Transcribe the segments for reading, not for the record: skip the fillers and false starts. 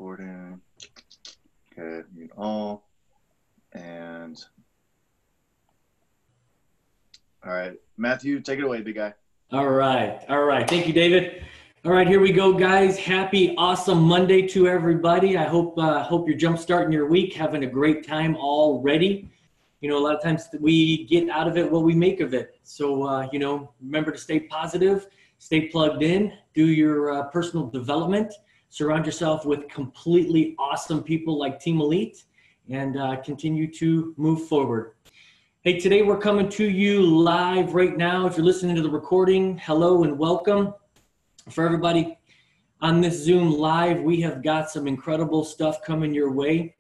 recording. Okay, mute all. And all right, Matthew, take it away, big guy. All right. Thank you, David. All right, here we go, guys. Happy, awesome Monday to everybody. I hope you're jumpstarting your week, having a great time already. You know, a lot of times we get out of it what we make of it. So, remember to stay positive, stay plugged in, do your personal development, surround yourself with completely awesome people like Team Elite, and continue to move forward. Hey, today we're coming to you live right now. If you're listening to the recording, hello and welcome. For everybody on this Zoom live, we have got some incredible stuff coming your way.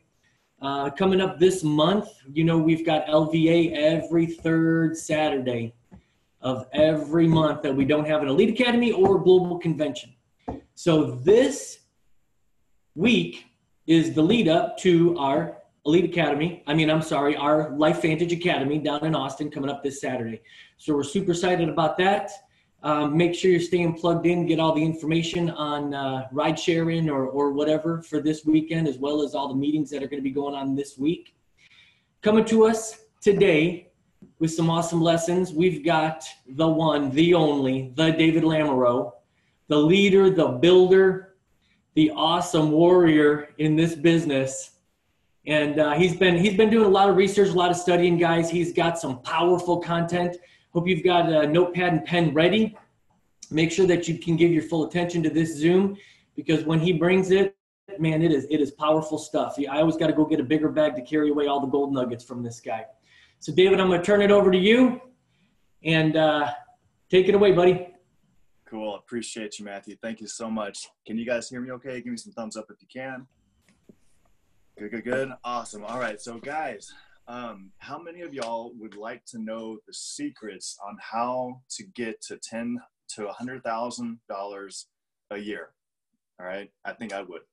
Coming up this month, you know, we've got LVA every third Saturday of every month that we don't have an Elite Academy or global convention. So this week is the lead up to our our Life Vantage Academy down in Austin coming up this Saturday. So we're super excited about that. Make sure you're staying plugged in, get all the information on ride sharing or whatever for this weekend, as well as all the meetings that are going to be going on this week. Coming to us today with some awesome lessons, we've got the one, the only, the David Lamoureux, the leader, the builder, the awesome warrior in this business. And he's been doing a lot of research, a lot of studying, guys. He's got some powerful content. Hope you've got a notepad and pen ready. Make sure that you can give your full attention to this Zoom, because when he brings it, man, it is powerful stuff. I always got to go get a bigger bag to carry away all the gold nuggets from this guy. So, David, I'm going to turn it over to you, and take it away, buddy. Cool. Appreciate you, Matthew. Thank you so much. Can you guys hear me okay? Give me some thumbs up if you can. Good. Awesome. All right. So, guys, how many of y'all would like to know the secrets on how to get to $10,000 to $100,000 a year? All right. I think I would.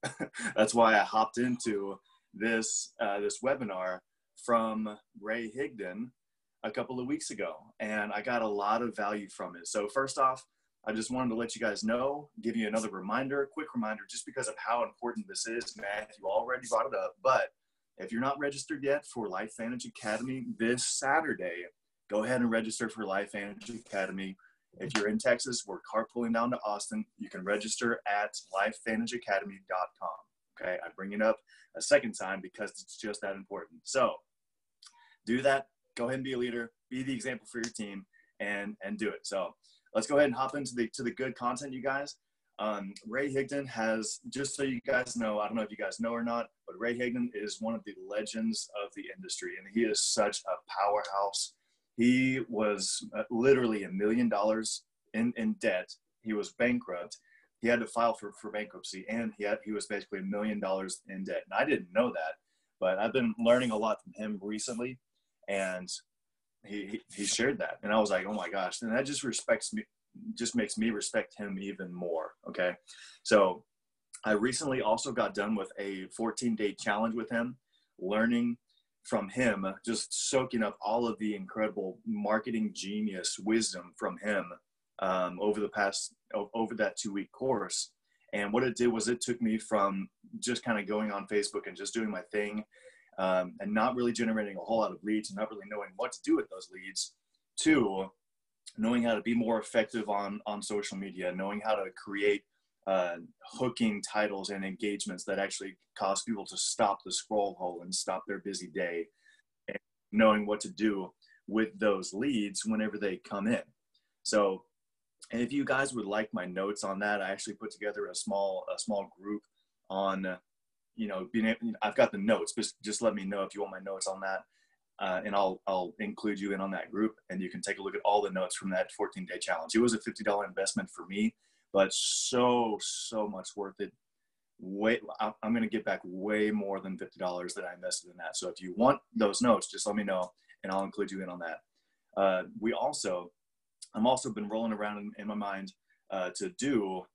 That's why I hopped into this webinar from Ray Higdon a couple of weeks ago, and I got a lot of value from it. So first off, I just wanted to let you guys know, give you another reminder, quick reminder, just because of how important this is. Matthew already brought it up, but if you're not registered yet for Life Vantage Academy this Saturday, go ahead and register for Life Vantage Academy. If you're in Texas, we're carpooling down to Austin. You can register at lifevantageacademy.com. Okay, I bring it up a second time because it's just that important. So do that. Go ahead and be a leader. Be the example for your team, and do it. So let's go ahead and hop into the good content, you guys. Ray Higdon has, just so you guys know, I don't know if you guys know or not, but Ray Higdon is one of the legends of the industry, and he is such a powerhouse. He was literally $1 million in debt. He was bankrupt. He had to file for bankruptcy, and he was basically $1 million in debt. And I didn't know that, but I've been learning a lot from him recently, and he shared that, and I was like, oh my gosh, and that just makes me respect him even more. Okay, so I recently also got done with a 14-day challenge with him, learning from him, just soaking up all of the incredible marketing genius wisdom from him over that 2-week course. And what it did was it took me from just kind of going on Facebook and just doing my thing, and not really generating a whole lot of leads and not really knowing what to do with those leads, to knowing how to be more effective on social media, knowing how to create hooking titles and engagements that actually cause people to stop the scroll hole and stop their busy day, and knowing what to do with those leads whenever they come in. So, and if you guys would like my notes on that, I actually put together a small group on, I've got the notes, but just let me know if you want my notes on that. And I'll include you in on that group, and you can take a look at all the notes from that 14-day challenge. It was a $50 investment for me, but so much worth it. I'm going to get back way more than $50 that I invested in that. So if you want those notes, just let me know, and I'll include you in on that. I'm also been rolling around in my mind to do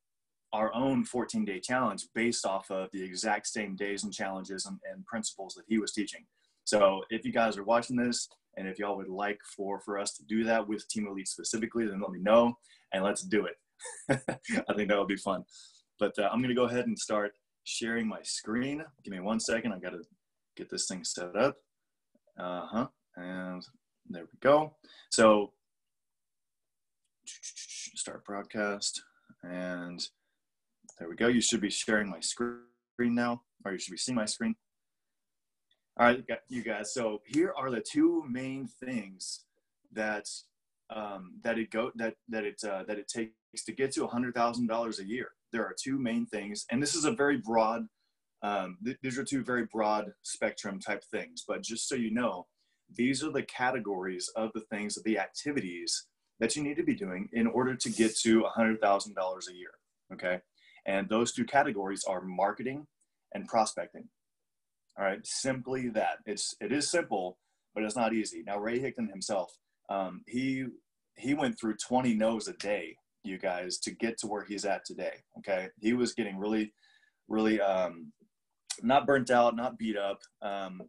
our own 14-day challenge based off of the exact same days and challenges and principles that he was teaching. So if you guys are watching this, and if y'all would like for us to do that with Team Elite specifically, then let me know, and let's do it. I think that would be fun. But I'm going to go ahead and start sharing my screen. Give me 1 second. I got to get this thing set up. And there we go. So start broadcast, and there we go. You should be sharing my screen now, or you should be seeing my screen. All right, you guys. So here are the two main things that it takes to get to $100,000 a year. There are two main things, and this is a very broad. These are two very broad spectrum type things. But just so you know, these are the categories of the things, of the activities that you need to be doing in order to get to $100,000 a year. Okay, and those two categories are marketing and prospecting. All right, simply that. It is simple, but it's not easy. Now, Ray Hickton himself, he went through 20 no's a day, you guys, to get to where he's at today. Okay, he was getting really not burnt out, not beat up.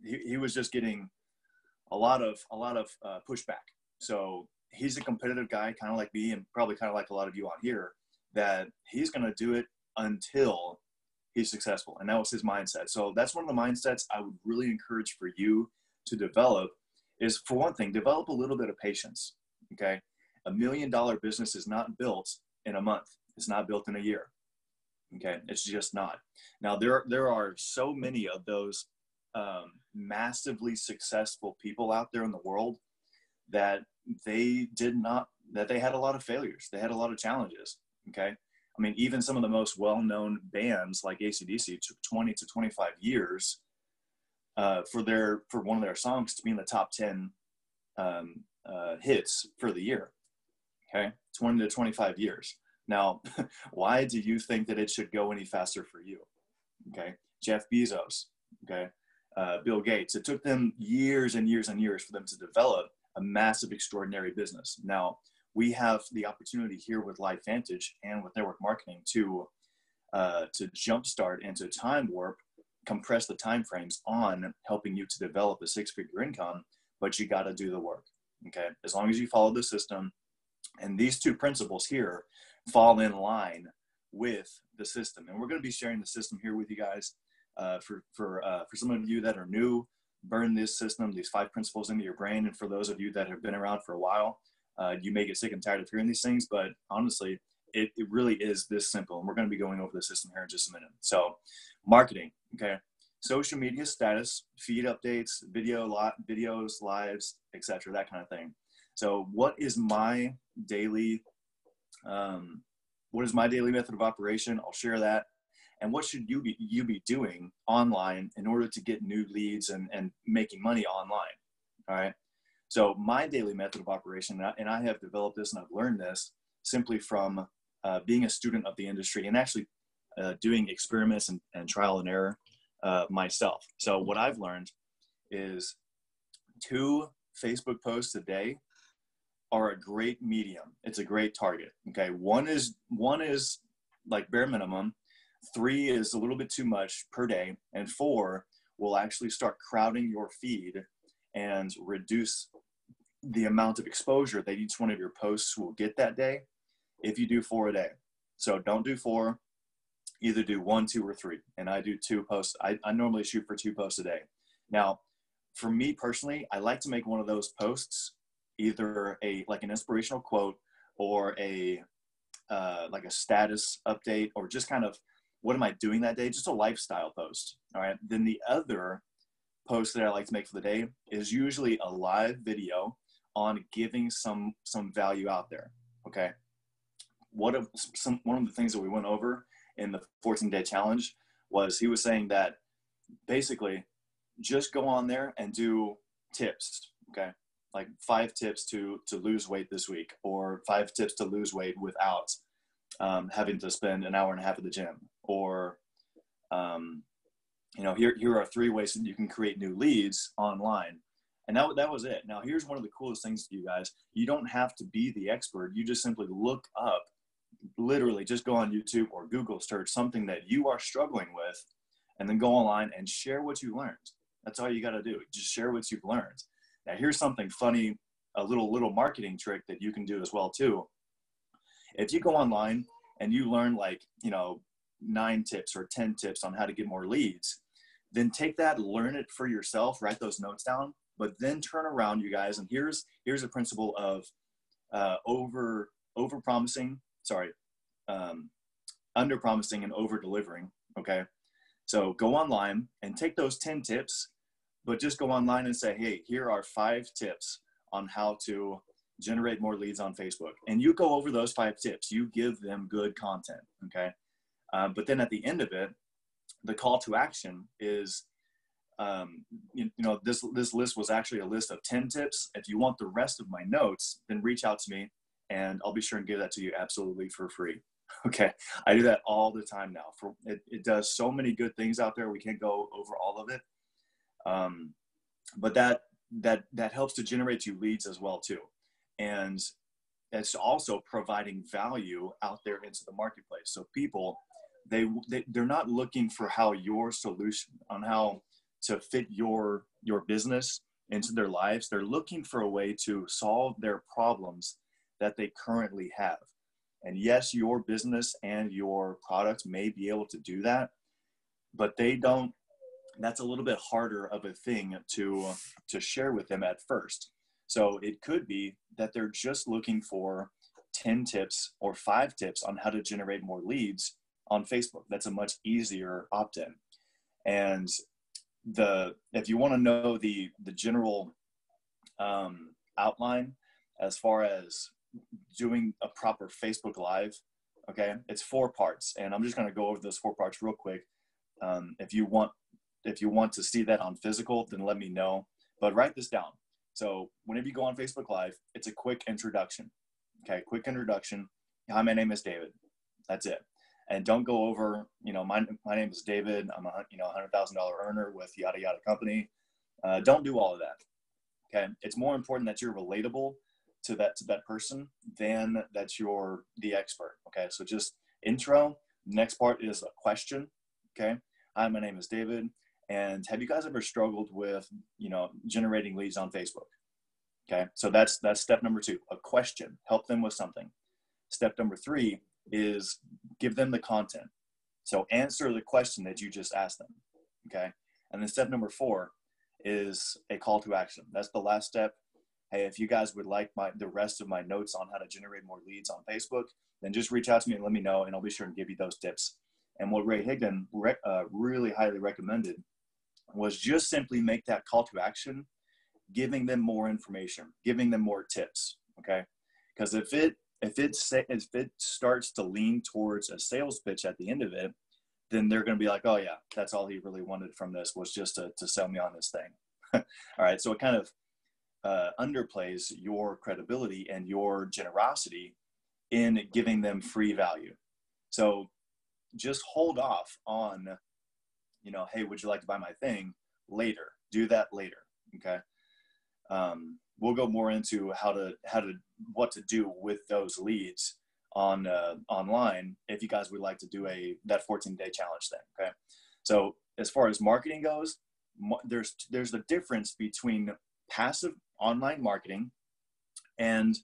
He was just getting a lot of pushback. So he's a competitive guy, kind of like me, and probably kind of like a lot of you on here, that he's going to do it until he's successful. And that was his mindset. So that's one of the mindsets I would really encourage for you to develop is, for one thing, develop a little bit of patience. Okay. $1 million business is not built in a month. It's not built in a year. Okay. It's just not. Now there are so many of those massively successful people out there in the world that they had a lot of failures. They had a lot of challenges. Okay. I mean, even some of the most well-known bands like AC/DC took 20 to 25 years for one of their songs to be in the top 10 hits for the year. Okay, 20 to 25 years. Now, why do you think that it should go any faster for you? Okay, Jeff Bezos. Okay, Bill Gates. It took them years and years and years for them to develop a massive, extraordinary business. Now, we have the opportunity here with LifeVantage and with network marketing to jumpstart and to time warp, compress the time frames on helping you to develop a 6-figure income, but you got to do the work. Okay, as long as you follow the system, and these two principles here fall in line with the system. And we're going to be sharing the system here with you guys. For some of you that are new, burn this system, these 5 principles into your brain. And for those of you that have been around for a while, you may get sick and tired of hearing these things, but honestly, it really is this simple. And we're going to be going over the system here in just a minute. So marketing, okay. Social media status, feed updates, videos, lives, etc., that kind of thing. So what is my daily method of operation? I'll share that. And what should you be doing online in order to get new leads and making money online? All right. So my daily method of operation, and I have developed this and I've learned this simply from being a student of the industry and actually doing experiments and trial and error myself. So what I've learned is 2 Facebook posts a day are a great medium. It's a great target. Okay. One is like bare minimum. 3 is a little bit too much per day. And 4 will actually start crowding your feed and reduce the amount of exposure that each one of your posts will get that day if you do 4 a day. So don't do 4, either do 1, 2, or 3. And I do 2 posts. I normally shoot for 2 posts a day. Now, for me personally, I like to make one of those posts either like an inspirational quote or like a status update, or just kind of what am I doing that day? Just a lifestyle post. All right. Then the other post that I like to make for the day is usually a live video on giving some value out there. Okay. One of the things that we went over in the 14-day challenge was he was saying that basically just go on there and do tips. Okay. Like 5 tips to lose weight this week, or 5 tips to lose weight without having to spend an hour and a half at the gym, or here are 3 ways that you can create new leads online. And that was it. Now, here's one of the coolest things to you guys. You don't have to be the expert. You just simply look up, literally just go on YouTube or Google search something that you are struggling with, and then go online and share what you learned. That's all you got to do. Just share what you've learned. Now, here's something funny, a little marketing trick that you can do as well too. If you go online and you learn, like, 9 tips or 10 tips on how to get more leads, then take that, learn it for yourself, write those notes down, but then turn around, you guys. And here's a principle of under promising and over delivering. Okay. So go online and take those 10 tips, but just go online and say, hey, here are 5 tips on how to generate more leads on Facebook. And you go over those 5 tips, you give them good content. Okay. But then at the end of it, the call to action is, this list was actually a list of 10 tips. If you want the rest of my notes, then reach out to me and I'll be sure and give that to you absolutely for free. Okay. I do that all the time now. It does so many good things out there. We can't go over all of it. But that helps to generate you leads as well too. And it's also providing value out there into the marketplace. So people, they're not looking for how your solution on how to fit your business into their lives. They're looking for a way to solve their problems that they currently have. And yes, your business and your product may be able to do that, but they don't. That's a little bit harder of a thing to share with them at first. So it could be that they're just looking for 10 tips or 5 tips on how to generate more leads on Facebook. That's a much easier opt-in. And if you want to know the general outline as far as doing a proper Facebook Live, okay, it's 4 parts. And I'm just going to go over those 4 parts real quick. If you want to see that on physical, then let me know. But write this down. So whenever you go on Facebook Live, it's a quick introduction. Okay, quick introduction. Hi, my name is David. That's it. And don't go over, my name is David. I'm a $100,000 earner with yada yada company. Don't do all of that. Okay, it's more important that you're relatable to that person than that you're the expert. Okay, so just intro. Next part is a question. Okay, hi, my name is David. And have you guys ever struggled with, generating leads on Facebook? Okay, so that's step number 2, a question. Help them with something. Step number 3 is give them the content. So answer the question that you just asked them. Okay, and then step number 4 is a call to action. That's the last step. Hey, if you guys would like the rest of my notes on how to generate more leads on Facebook, then just reach out to me and let me know, and I'll be sure to give you those tips. And what Ray Higdon really highly recommended was just simply make that call to action, giving them more information, giving them more tips. Okay, because if it starts to lean towards a sales pitch at the end of it, then they're going to be like, oh yeah, that's all he really wanted from this was just to sell me on this thing. All right, so it kind of underplays your credibility and your generosity in giving them free value. So just hold off on, hey, would you like to buy my thing later? Do that later. Okay. We'll go more into what to do with those leads on online if you guys would like to do that 14-day challenge thing. Okay. So as far as marketing goes, there's a difference between passive online marketing and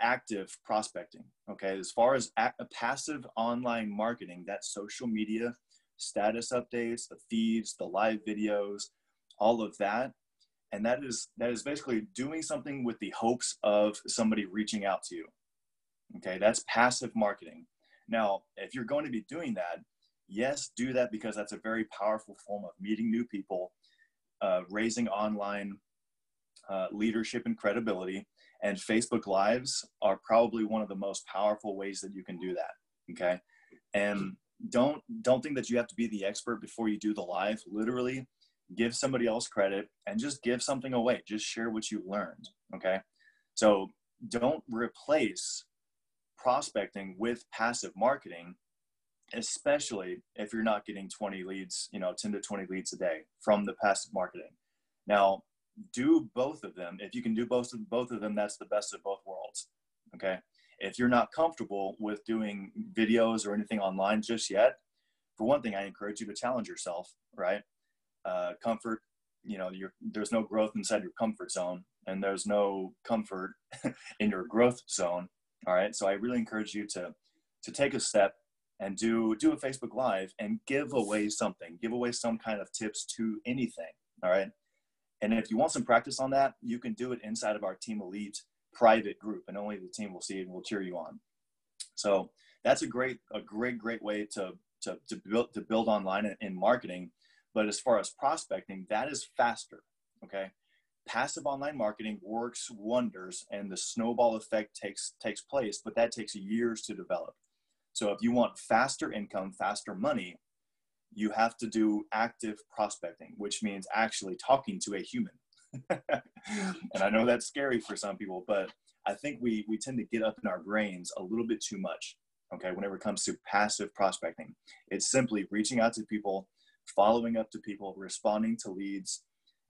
active prospecting. Okay, as far as passive online marketing, that's social media, status updates, the feeds, the live videos, all of that. And that is basically doing something with the hopes of somebody reaching out to you. Okay, that's passive marketing. Now, if you're going to be doing that, yes, do that, because that's a very powerful form of meeting new people, raising online leadership and credibility. And Facebook Lives are probably one of the most powerful ways that you can do that. Okay, and don't think that you have to be the expert before you do the live. Literally, give somebody else credit and just give something away. Just share what you learned. Okay, so don't replace prospecting with passive marketing, especially if you're not getting 20 leads, 10 to 20 leads a day from the passive marketing. Now, do both of them. If you can do both of them, that's the best of both worlds. Okay. If you're not comfortable with doing videos or anything online just yet, for one thing, I encourage you to challenge yourself, right? Comfort, there's no growth inside your comfort zone, and there's no comfort in your growth zone. All right. So I really encourage you to to take a step and do a Facebook Live and give away something, give away some kind of tips to anything. All right. And if you want some practice on that, you can do it inside of our Team Elite private group, and only the team will see it and will cheer you on. So that's a great way to build online in marketing. But as far as prospecting, that is faster. Okay. Passive online marketing works wonders, and the snowball effect takes place, but that takes years to develop. So if you want faster income, faster money, you have to do active prospecting, which means actually talking to a human. And I know that's scary for some people, but I think we tend to get up in our brains a little bit too much, okay, whenever it comes to passive prospecting. It's simply reaching out to people, following up to people, responding to leads,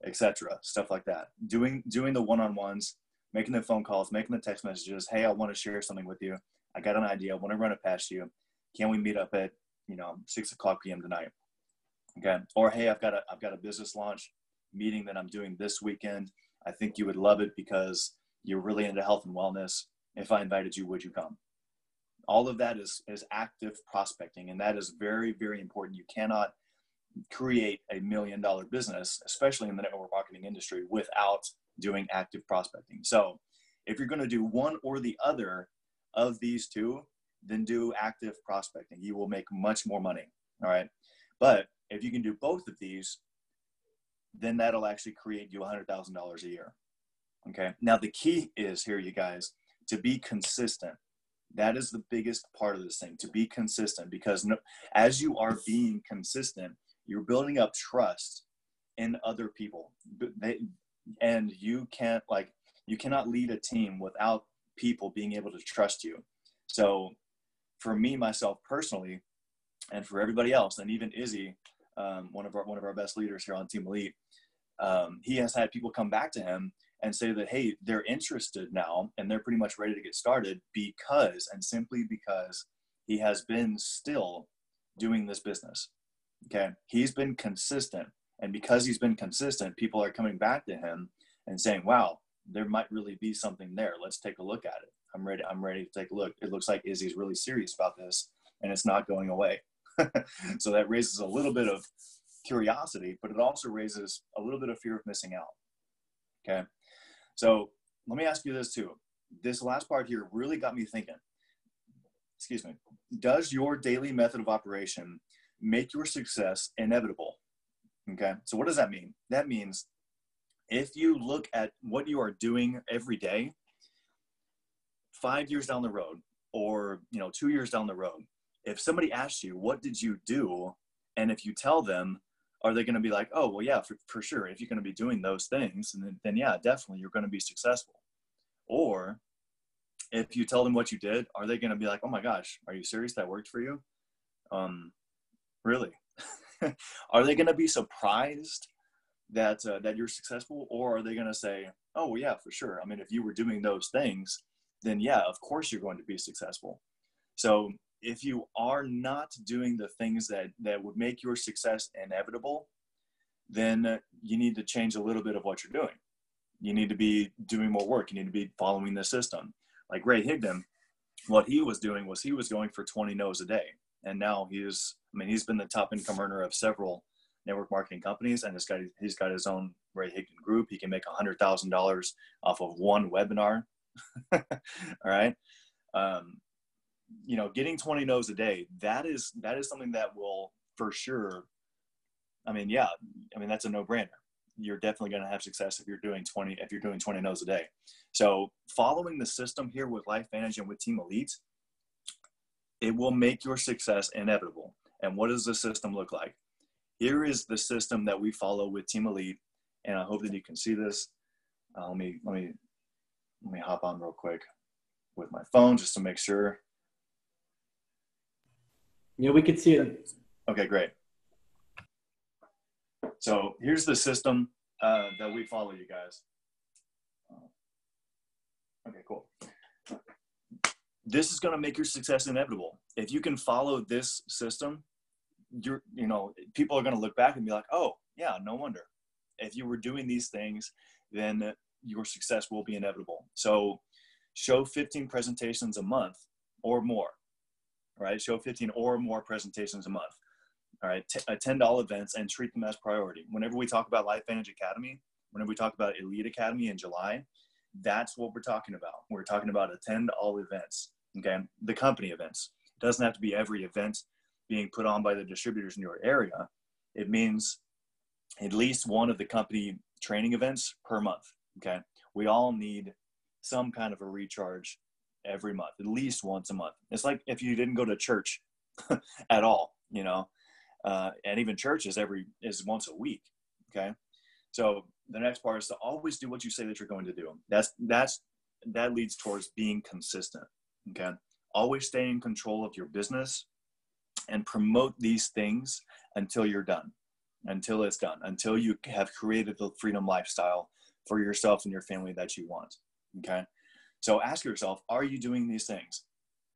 etc., stuff like that. Doing the one-on-ones, making the phone calls, making the text messages. Hey, I want to share something with you. I got an idea. I want to run it past you. Can we meet up at 6:00 p.m. tonight? Okay. Or hey, I've got a business launch meeting that I'm doing this weekend. I think you would love it because you're really into health and wellness. If I invited you, would you come? All of that is active prospecting, and that is very, very important. You cannot create $1 million business, especially in the network marketing industry, without doing active prospecting. So if you're going to do one or the other of these two, then do active prospecting. You will make much more money. All right. But if you can do both of these, then that'll actually create you $100,000 a year. Okay. Now the key is here, you guys, to be consistent. That is the biggest part of this thing, to be consistent, because as you are being consistent, you're building up trust in other people. And you cannot lead a team without people being able to trust you. So for me, myself personally, and for everybody else, and even Izzy, one of our best leaders here on Team Elite, he has had people come back to him and say that, hey, they're interested now and they're pretty much ready to get started simply because he has been still doing this business. Okay. He's been consistent. And because he's been consistent, people are coming back to him and saying, wow, there might really be something there. Let's take a look at it. I'm ready to take a look. It looks like Izzy's really serious about this and it's not going away. So that raises a little bit of curiosity, but it also raises a little bit of fear of missing out. Okay. So let me ask you this too. This last part here really got me thinking. Excuse me. Does your daily method of operation make your success inevitable? Okay. So what does that mean? That means if you look at what you are doing every day, 5 years down the road, or 2 years down the road, if somebody asks you, what did you do? And if you tell them, are they going to be like, oh, well, yeah, for sure. If you're going to be doing those things, then yeah, definitely you're going to be successful. Or if you tell them what you did, are they going to be like, oh my gosh, are you serious? That worked for you? Really? Are they going to be surprised that you're successful? Or are they going to say, oh, well, yeah, for sure. I mean, if you were doing those things, then yeah, of course you're going to be successful. So if you are not doing the things that would make your success inevitable, then you need to change a little bit of what you're doing. You need to be doing more work. You need to be following the system. Like Ray Higdon, what he was doing was he was going for 20 no's a day. And now he's been the top income earner of several network marketing companies, and he's got his own Ray Higdon group. He can make $100,000 off of one webinar. All right. Getting 20 no's a day, that is something that will for sure. That's a no-brainer. You're definitely going to have success if you're doing 20 no's a day. So following the system here with LifeVantage and with Team Elite, it will make your success inevitable. And what does the system look like? Here is the system that we follow with Team Elite, and I hope that you can see this. Let me hop on real quick with my phone just to make sure. Yeah, we could see it. Okay, great. So here's the system that we follow, you guys. Okay, cool. This is going to make your success inevitable. If you can follow this system, people are going to look back and be like, oh, yeah, no wonder. If you were doing these things, then your success will be inevitable. So show 15 presentations a month or more. right? Show 15 or more presentations a month. All right, attend all events and treat them as priority. Whenever we talk about LifeVantage Academy, whenever we talk about Elite Academy in July, that's what we're talking about. We're talking about attend all events, okay? The company events. It doesn't have to be every event being put on by the distributors in your area. It means at least one of the company training events per month, okay? We all need some kind of a recharge every month, at least once a month. It's like if you didn't go to church at all, you know, and even church is once a week, okay? So the next part is to always do what you say that you're going to do. That leads towards being consistent, okay? Always stay in control of your business and promote these things until you're done, until it's done, until you have created the freedom lifestyle for yourself and your family that you want, okay? So ask yourself, are you doing these things?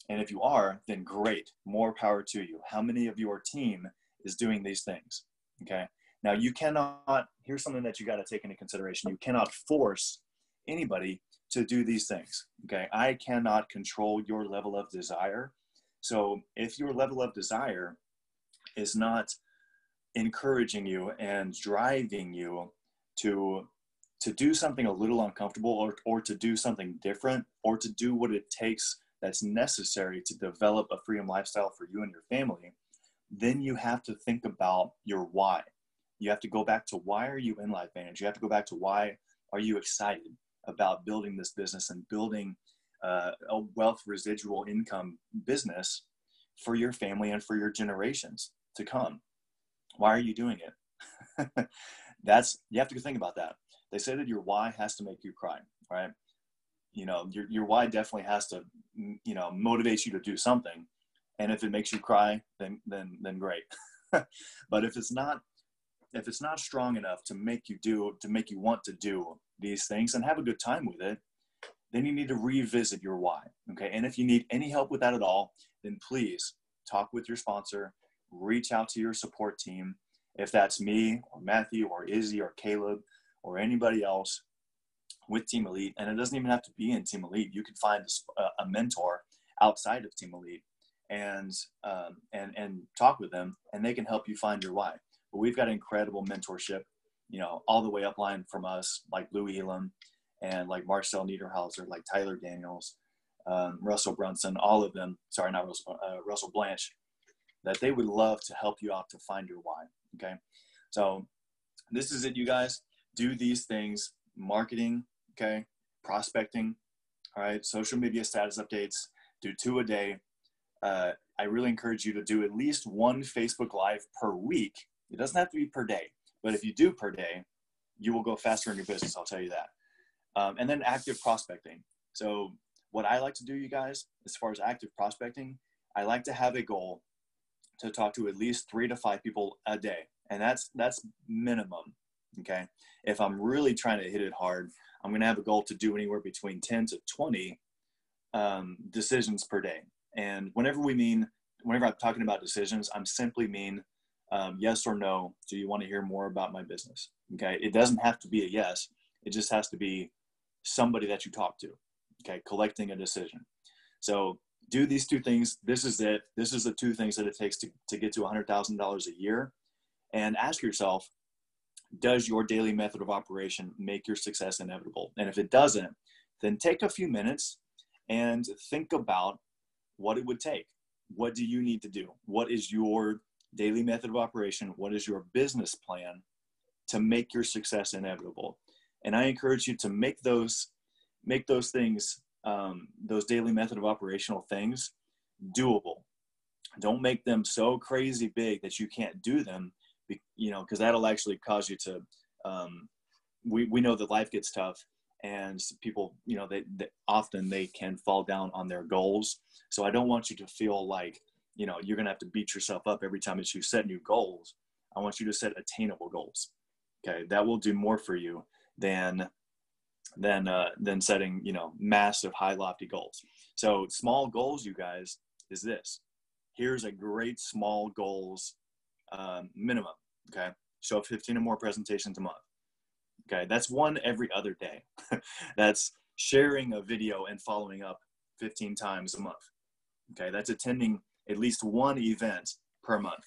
And if you are, then great, more power to you. How many of your team is doing these things, okay? Now you cannot, here's something that you got to take into consideration. You cannot force anybody to do these things, okay? I cannot control your level of desire. So if your level of desire is not encouraging you and driving you to do something a little uncomfortable or to do something different or to do what it takes that's necessary to develop a freedom lifestyle for you and your family, then you have to think about your why. You have to go back to why are you in LifeVantage? You have to go back to why are you excited about building this business and building a wealth residual income business for your family and for your generations to come. Why are you doing it? You have to think about that. They say that your why has to make you cry, right? You know, your why definitely has to, you know, motivate you to do something. And if it makes you cry, then great. But if it's not strong enough to make you want to do these things and have a good time with it, then you need to revisit your why, okay? And if you need any help with that at all, then please talk with your sponsor, reach out to your support team. If that's me or Matthew or Izzy or Caleb or anybody else with Team Elite, and it doesn't even have to be in Team Elite. You can find a mentor outside of Team Elite and talk with them, and they can help you find your why. But we've got incredible mentorship, you know, all the way upline from us, like Lou Elam and like Marcel Niederhauser, like Tyler Daniels, Russell Brunson, all of them, sorry, not Russell, Russell Blanche, that they would love to help you out to find your why, okay? So this is it, you guys. Do these things, marketing, okay, prospecting, all right, social media status updates, do 2 a day. I really encourage you to do at least 1 Facebook Live per week. It doesn't have to be per day, but if you do per day, you will go faster in your business, I'll tell you that. And then active prospecting. So what I like to do, you guys, as far as active prospecting, I like to have a goal to talk to at least 3 to 5 people a day. And that's minimum, okay? If I'm really trying to hit it hard, I'm going to have a goal to do anywhere between 10 to 20 decisions per day. And whenever I'm talking about decisions, I'm simply mean yes or no. Do you want to hear more about my business? Okay. It doesn't have to be a yes. It just has to be somebody that you talk to. Okay. Collecting a decision. So do these 2 things. This is it. This is the 2 things that it takes to get to $100,000 a year. And ask yourself, does your daily method of operation make your success inevitable? And if it doesn't, then take a few minutes and think about what it would take. What do you need to do? What is your daily method of operation? What is your business plan to make your success inevitable? And I encourage you to make those things, those daily method of operational things, doable. Don't make them so crazy big that you can't do them, you know, because that'll actually cause you to, we know that life gets tough and people, you know, they often can fall down on their goals. So I don't want you to feel like, you know, you're going to have to beat yourself up every time that you set new goals. I want you to set attainable goals. Okay. That will do more for you than setting, you know, massive, high, lofty goals. So small goals, you guys, is this. Here's a great small goals minimum. Okay. Show 15 or more presentations a month. Okay. That's 1 every other day. That's sharing a video and following up 15 times a month. Okay. That's attending at least one event per month.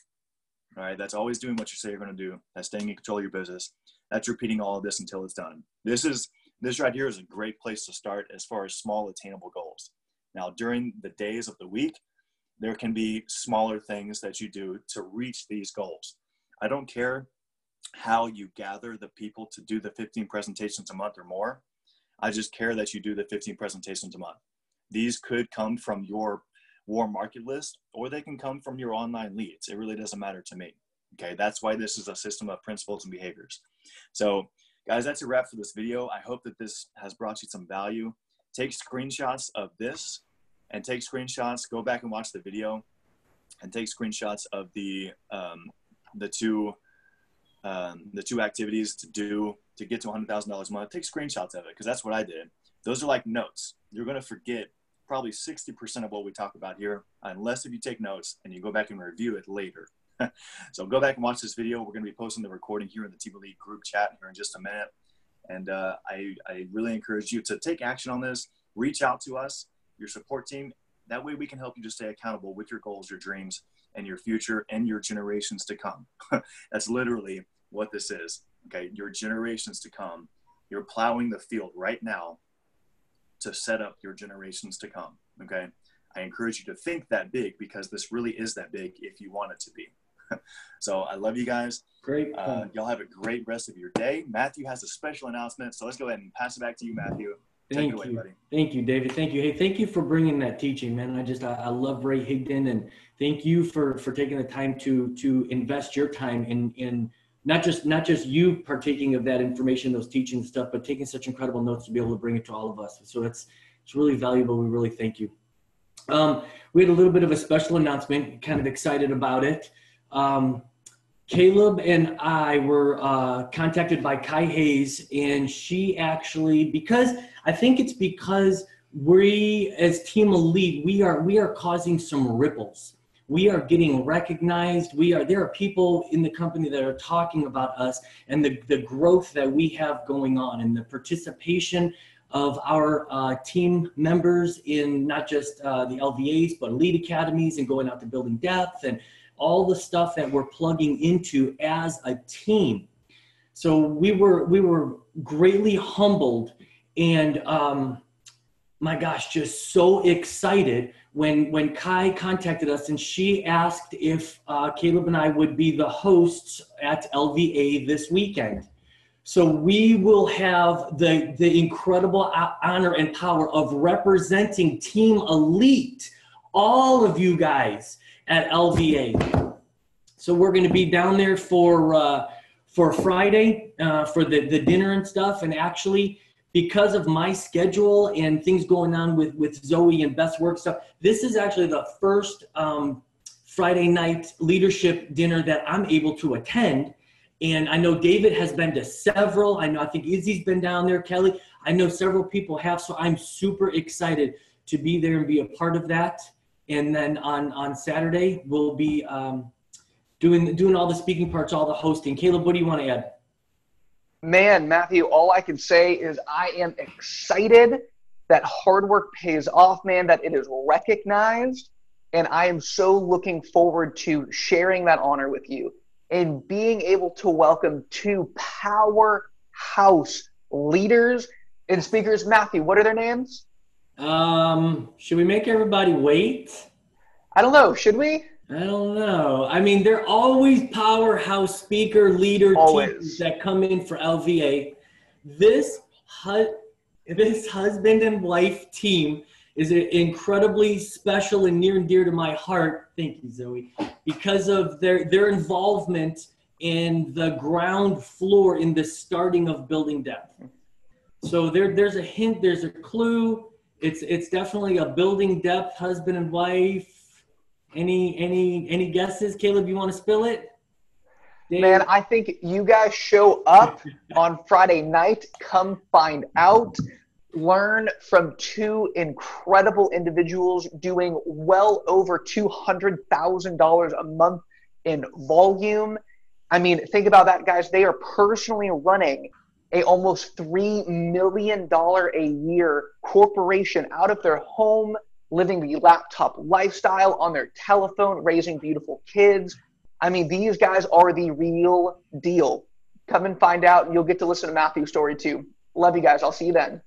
All right. That's always doing what you say you're going to do. That's staying in control of your business. That's repeating all of this until it's done. This right here is a great place to start as far as small attainable goals. Now, during the days of the week, there can be smaller things that you do to reach these goals. I don't care how you gather the people to do the 15 presentations a month or more. I just care that you do the 15 presentations a month. These could come from your warm market list, or they can come from your online leads. It really doesn't matter to me. Okay, that's why this is a system of principles and behaviors. So guys, that's a wrap for this video. I hope that this has brought you some value. Take screenshots of this and take screenshots, go back and watch the video and take screenshots of the two activities to get to $100,000 a month. Take screenshots of it, because that's what I did. Those are like notes. You're going to forget probably 60% of what we talk about here, unless if you take notes and you go back and review it later. So go back and watch this video. We're going to be posting the recording here in the Team Elite group chat here in just a minute. And I really encourage you to take action on this. Reach out to us, your support team. That way we can help you to stay accountable with your goals, your dreams, and your future and your generations to come. That's literally what this is. Okay, your generations to come. You're plowing the field right now to set up your generations to come. Okay, I encourage you to think that big, because this really is that big if you want it to be. So I love you guys. Great. Y'all have a great rest of your day. Matthew has a special announcement, so let's go ahead and pass it back to you, Matthew. Thank you, buddy. Thank you, David. Thank you. Hey, thank you for bringing that teaching, man. I love Ray Higdon, and thank you for taking the time to invest your time in not just you partaking of that information, those teaching stuff, but taking such incredible notes to be able to bring it to all of us. So it's really valuable. We really thank you. We had a little bit of a special announcement, kind of excited about it. Caleb and I were contacted by Kai Hayes, and she actually, because we as Team Elite, we are causing some ripples. We are getting recognized. There are people in the company that are talking about us and the growth that we have going on, and the participation of our team members in not just the LVAs, but Elite Academies, and going out to Building Depth, and all the stuff that we're plugging into as a team. So we were greatly humbled, and my gosh, just so excited when Kai contacted us, and she asked if Caleb and I would be the hosts at LVA this weekend. So we will have the incredible honor and power of representing Team Elite, all of you guys, at LVA. So we're going to be down there for Friday for the dinner and stuff. And actually, because of my schedule and things going on with Zoe and Beth's work stuff, this is actually the first Friday night leadership dinner that I'm able to attend. And I know David has been to several. I think Izzy's been down there, Kelly. I know several people have, so I'm super excited to be there and be a part of that. And then on Saturday, we'll be doing all the speaking parts, all the hosting. Caleb, what do you want to add? Man, Matthew, all I can say is I am excited that hard work pays off, man, that it is recognized. And I am so looking forward to sharing that honor with you and being able to welcome two powerhouse leaders and speakers. Matthew, what are their names? Should we make everybody wait? I don't know. Should we? I don't know. I mean, they're always powerhouse speaker, leader teams that come in for LVA. This husband and wife team is incredibly special and near and dear to my heart. Thank you, Zoe. Because of their involvement in the ground floor in the starting of Building Depth. So there's a hint, there's a clue. It's definitely a Building Depth husband and wife. Any guesses? Caleb, you want to spill it? Dave? Man, I think you guys show up on Friday night. Come find out. Learn from two incredible individuals doing well over $200,000 a month in volume. I mean, think about that, guys. They are personally running a almost $3 million a year corporation out of their home living the laptop lifestyle on their telephone, raising beautiful kids. I mean, these guys are the real deal. Come and find out, and you'll get to listen to Matthew's story too. Love you guys. I'll see you then.